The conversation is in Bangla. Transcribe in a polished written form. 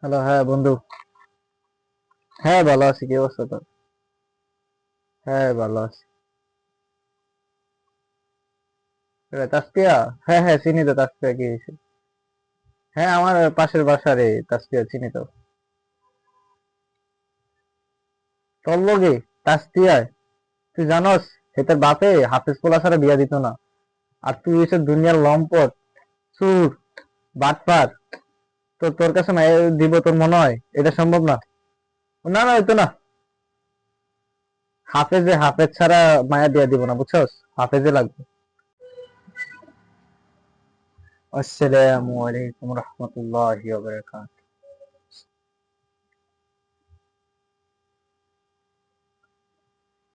হ্যালো, হ্যাঁ বন্ধু। হ্যাঁ, ভালো আছি। কি অবস্থা তোর? হ্যাঁ, ভালো আছি। তাসপিয়া? হ্যাঁ হ্যাঁ, চিনি তো। তাসপিয়া কি হয়েছে? হ্যাঁ, আমার পাশের বাসারে তাসপিয়া, চিনি তো। তোর লগে তাসপিয়া? তুই জানস এটার বাপে হাফেজ পোলা ছাড়া বিয়া দিত না। আর তুই এসে দুনিয়ার লম্পট, চুর, বাটপার। তো তোর কাছে মাইয়া দিব তোর মনে হয় এটা সম্ভব না? না না, হইতো না। হাফেজ ছাড়া মায়া দিয়া দিব না, বুঝছস? হাফেজে লাগবে। আসসালামু আলাইকুম রহমতুল্লাহি ওয়া বারাকাতুহু।